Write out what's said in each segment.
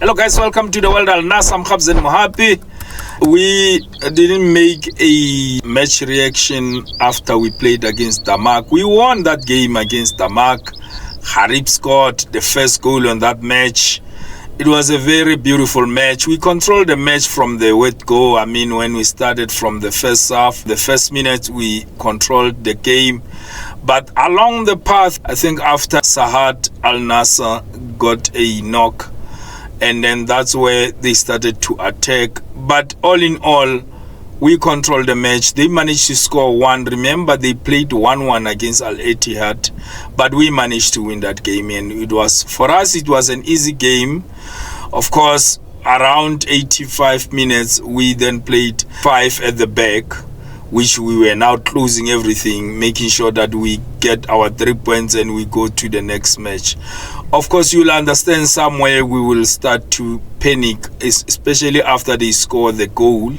Hello guys, welcome to the world. Al-Nassr, I'm Khabzan Mohapi. We didn't make a match reaction after we played against Damac. We won that game against Damac. Harib scored the first goal on that match. It was a very beautiful match. We controlled the match from the word go. I mean, when we started from the first half, the first minute, we controlled the game. But along the path, I think after Sahat, Al-Nassr got a knock. And then that's where they started to attack. But all in all, we controlled the match. They managed to score one. Remember, they played 1-1 against Al-Ittihad, but we managed to win that game. And it was, for us, it was an easy game. Of course, around 85 minutes, we then played 5 at the back, which we were now closing everything, making sure that we get our 3 points and we go to the next match. Of course, you'll understand somewhere we will start to panic, especially after they score the goal.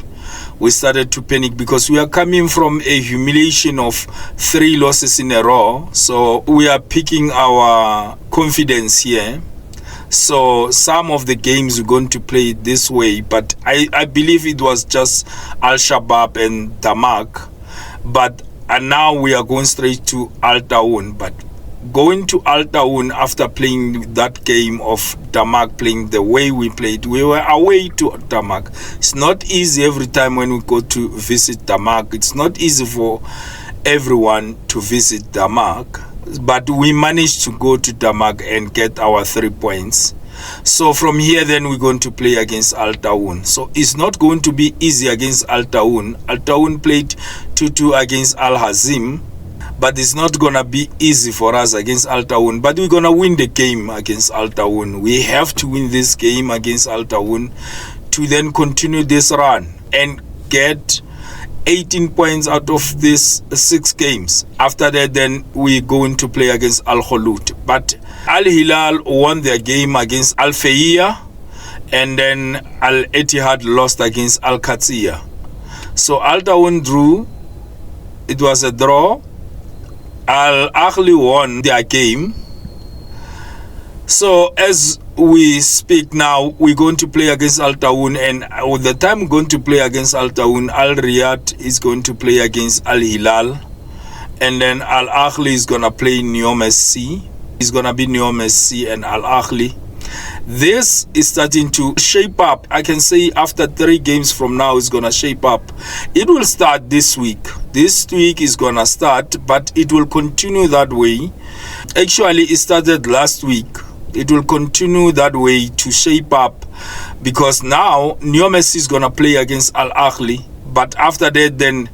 We started to panic because we are coming from a humiliation of 3 losses in a row. So we are picking our confidence here. So some of the games we're going to play this way, but I believe it was just Al-Shabaab and Damac. But and now we are going straight to Al-Taun. But going to Al-Taun after playing that game of Damac, playing the way we played, we were away to Damac. It's not easy every time when we go to visit Damac. It's not easy for everyone to visit Damac. But we managed to go to Damac and get our 3 points. So from here then we're going to play against Al-Taun. So it's not going to be easy against Al-Taun. Al-Taun played 2-2 against Al-Hazim. But it's not going to be easy for us against Al-Taun. But we're going to win the game against Al-Taun. We have to win this game against Al-Taun to then continue this run and get 18 points out of these 6 games. After that, then we're going to play against Al-Kholoud. But Al-Hilal won their game against Al-Fayya, and then Al-Ittihad lost against Al-Qadsiya. So Al-Taun drew. It was a draw. Al-Ahli won their game. So as we speak now, we're going to play against Al-Taun, and with the time we're going to play against Al-Taun, Al-Riyadh is going to play against Al-Hilal, and then Al-Ahli is going to play Neom SC. It's going to be Neom SC and Al-Ahli. This is starting to shape up. I can say after 3 games from now, it's going to shape up. It will start this week. This week is going to start, but it will continue that way. Actually, it started last week. It will continue that way to shape up, because now Neom SC is going to play against Al-Ahli, but after that then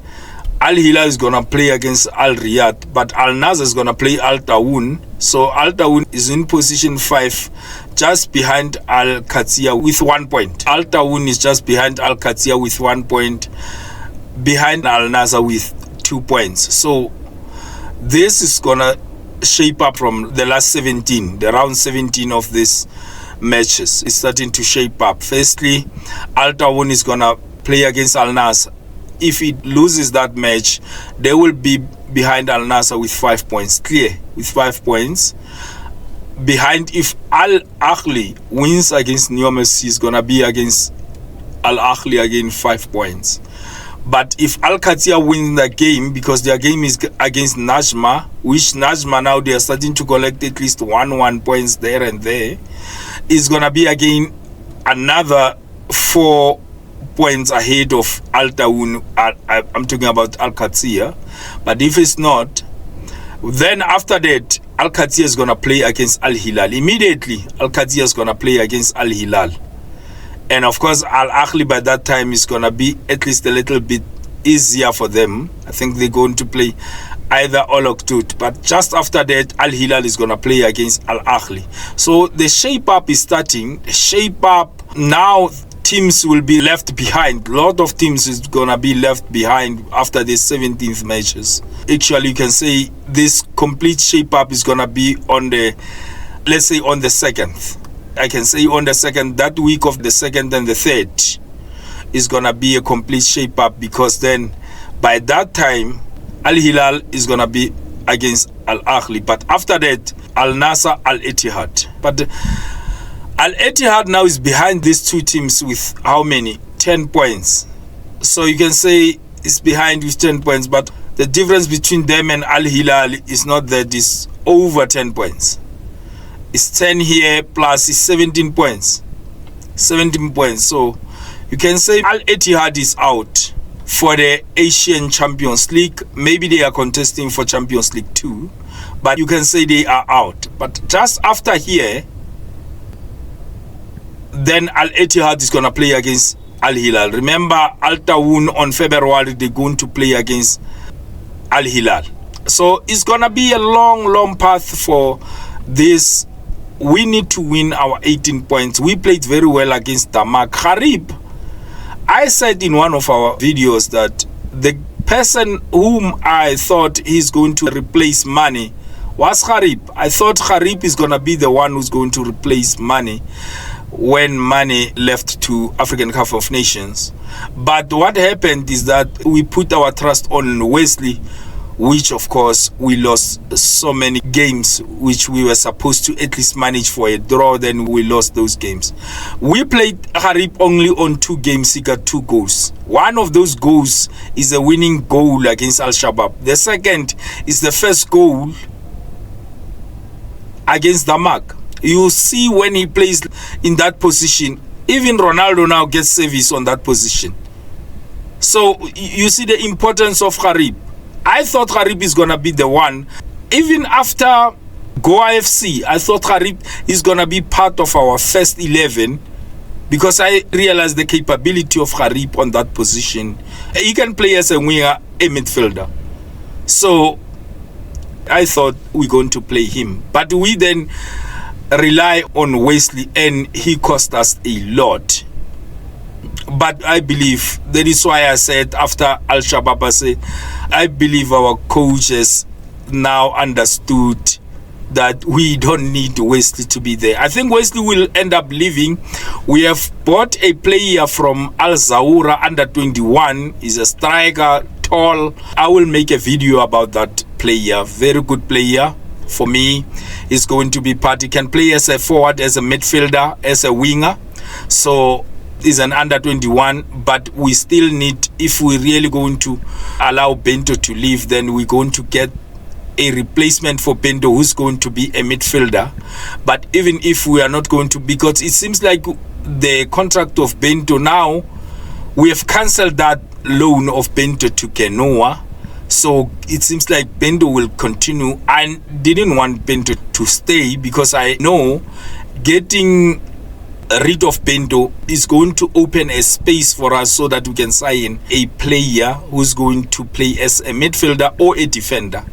Al-Hilal is going to play against Al-Riyadh, but Al-Nassr is going to play Al-Taun. So Al-Taun is in position 5, just behind Al-Qadsiya with 1 point. Al-Taun is just behind Al-Qadsiya with 1 point, behind Al-Nassr with 2 points. So this is going to shape up from the last 17, the round 17 of these matches. It's starting to shape up. Firstly, Al-Taun is going to play against Al-Nassr. If it loses that match, they will be behind Al-Nassr with 5 points, clear with 5 points. Behind, if Al-Ahli wins against Neom SC, is going to be against Al-Ahli again 5 points. But if Al-Qadsiya wins the game, because their game is against Najma, which Najma now they are starting to collect at least 1 points there and there, is going to be again another 4 points ahead of Al-Taun. I'm talking about Al-Qadsiya. But if it's not, then after that, Al-Qadsiya is going to play against Al-Hilal. Immediately, Al-Qadsiya is going to play against Al-Hilal. And of course, Al-Ahli by that time is going to be at least a little bit easier for them. I think they're going to play either Al-Kholoud. But just after that, Al-Hilal is going to play against Al-Ahli. So the shape up is starting. The shape up, now teams will be left behind. A lot of teams is going to be left behind after the 17th matches. Actually, you can say this complete shape up is going to be on the, let's say on the 2nd. I can say on the 2nd, that week of the 2nd and the 3rd is going to be a complete shape up, because then by that time Al-Hilal is going to be against Al-Ahli. But after that, Al-Nassr, Al-Ittihad. But Al-Ittihad now is behind these two teams with how many? 10 points. So you can say it's behind with 10 points, but the difference between them and Al-Hilal is not that, it's over 10 points. It's 10 here plus it's 17 points. 17 points. So you can say Al-Ittihad is out for the Asian Champions League. Maybe they are contesting for Champions League too, but you can say they are out. But just after here, then Al-Ittihad is going to play against Al-Hilal. Remember, Al Tawun on February, they're going to play against Al-Hilal. So it's going to be a long path for this. We need to win our 18 points. We played very well against Damac. Gharib, I said in one of our videos that the person whom I thought he's going to replace Mane was Gharib. I thought Gharib is going to be the one who's going to replace Mane when Mane left to African Cup of Nations. But what happened is that we put our trust on Wesley, which of course we lost so many games which we were supposed to at least manage for a draw. Then we lost those games. We played Gharib only on 2 games. He got 2 goals. One of those goals is a winning goal against Al-Shabaab. The second is the first goal against Damac. You see, when he plays in that position, even Ronaldo now gets service on that position. So you see the importance of Gharib. I thought Gharib is going to be the one. Even after Goa FC, I thought Gharib is going to be part of our first 11, because I realized the capability of Gharib on that position. He can play as a winger, a midfielder. So I thought we're going to play him. But we then rely on Wesley, and he cost us a lot. But I believe, that is why I said after Al-Shabaab, I believe our coaches now understood that we don't need Wesley to be there. I think Wesley will end up leaving. We have bought a player from Al Zawura under 21. He's a striker, tall. I will make a video about that player. Very good player. For me, he's going to be part. He can play as a forward, as a midfielder, as a winger. So he's an under 21, but we still need, if we're really going to allow Bento to leave, then we're going to get a replacement for Bento who's going to be a midfielder. But even if we are not going to, because it seems like the contract of Bento now, we have cancelled that loan of Bento to Genoa. So it seems like Bento will continue. I didn't want Bento to stay, because I know getting rid of Bento is going to open a space for us so that we can sign a player who's going to play as a midfielder or a defender.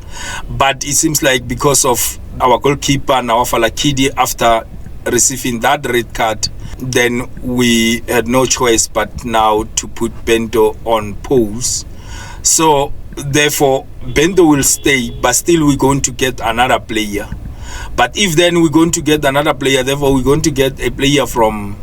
But it seems like because of our goalkeeper Nawafala Kidi, after receiving that red card, then we had no choice but now to put Bento on pause. So therefore Bento will stay, but still we're going to get another player. But if then we're going to get another player, therefore we're going to get a player from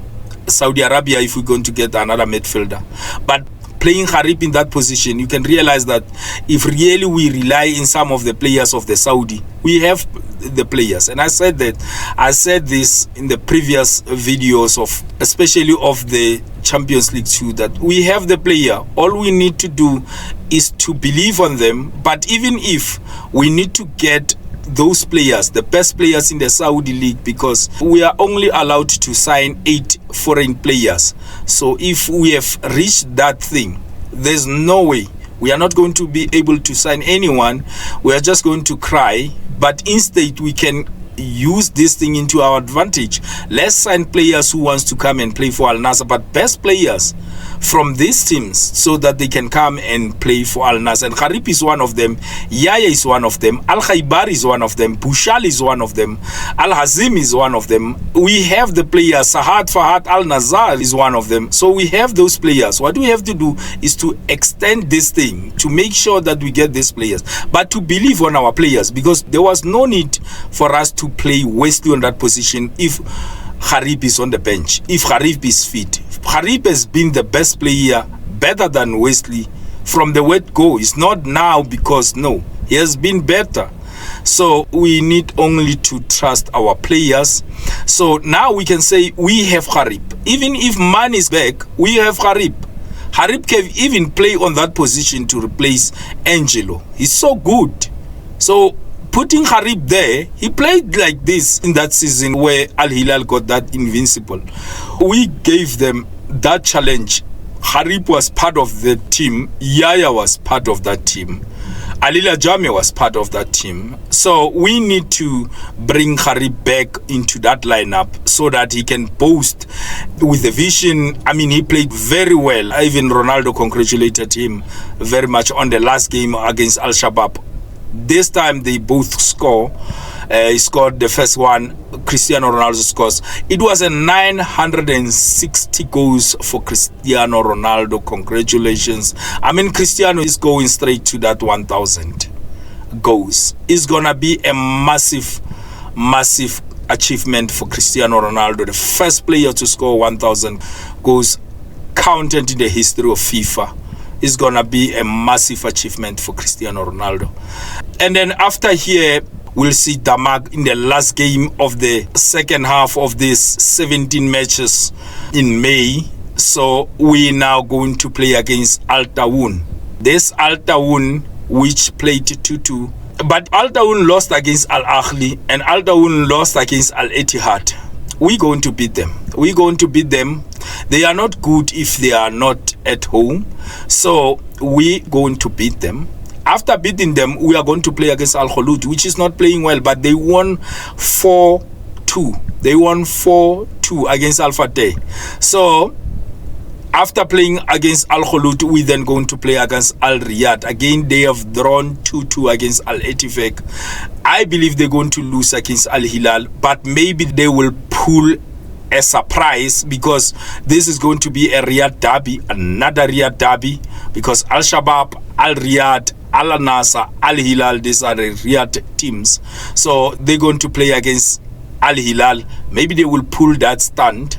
Saudi Arabia if we're going to get another midfielder. But playing Gharib in that position, you can realize that if really we rely in some of the players of the Saudi, we have the players. And I said this in the previous videos of, especially of the Champions League 2, that we have the player. All we need to do is to believe on them. But even if we need to get those players, the best players in the Saudi league, because we are only allowed to sign 8 foreign players. So if we have reached that thing, there's no way we are not going to be able to sign anyone. We are just going to cry. But instead we can use this thing into our advantage. Let's sign players who wants to come and play for Al-Nassr, but best players from these teams, so that they can come and play for Al-Nassr. And Gharib is one of them, Yaya is one of them, Al-Khaybar is one of them, Bushal is one of them, Al-Hazim is one of them. We have the players, Sahad Fahad Al-Nazar is one of them. So we have those players. What we have to do is to extend this thing, to make sure that we get these players, but to believe on our players, because there was no need for us to play Wesley on that position if Gharib is on the bench, if Gharib is fit. Gharib has been the best player, better than Wesley from the word go. It's not now, because no, he has been better. So we need only to trust our players. So now we can say we have Harip. Even if Man is back, we have Harip. Harip can even play on that position to replace Angelo. He's so good. So putting Harip there, he played like this in that season where Al Hilal got that invincible. We gave them that challenge. Harip was part of the team. Yaya was part of that team. Alila Jame was part of that team. So we need to bring Harip back into that lineup so that he can boast with the vision. I mean, he played very well. Even Ronaldo congratulated him very much on the last game against Al-Shabaab. This time they both score. He scored the first one. Cristiano Ronaldo scores. It was a 960 goals for Cristiano Ronaldo. Congratulations. I mean, Cristiano is going straight to that 1,000 goals. It's gonna be a massive achievement for Cristiano Ronaldo, the first player to score 1,000 goals counted in the history of FIFA. Is gonna be a massive achievement for Cristiano Ronaldo. And then after here, we'll see Damac in the last game of the second half of these 17 matches in May. So we now going to play against Al Tawoun. This Al Tawoun, which played 2-2, but Al Tawoun lost against Al Ahly and Al Tawoun lost against Al Ittihad. We're going to beat them. We're going to beat them. They are not good if they are not at home. So we're going to beat them. After beating them, we are going to play against Al Kholoud, which is not playing well, but they won 4-2. They won 4-2 against Al Fateh. So after playing against Al Kholoud, we then going to play against Al Riyadh. Again, they have drawn 2-2 against Al Ettifaq. I believe they're going to lose against Al Hilal, but maybe they will pull a surprise because this is going to be a Riyadh derby, another Riyadh derby, because Al Shabaab, Al Riyadh, Al-Nassr, Al Hilal, these are the Riyadh teams. So they're going to play against Al Hilal. Maybe they will pull that stunt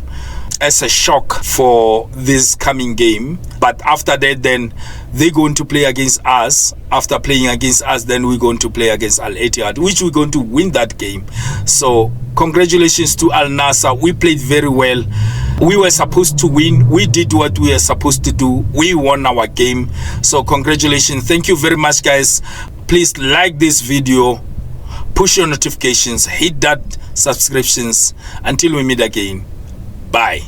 as a shock for this coming game, but after that then they're going to play against us. After playing against us, then we're going to play against Al Ittihad, which we're going to win that game. So congratulations to Al-Nassr. We played very well. We were supposed to win. We did what we were supposed to do. We won our game. So congratulations. Thank you very much, guys. Please like this video, push your notifications, hit that subscriptions. Until we meet again, bye.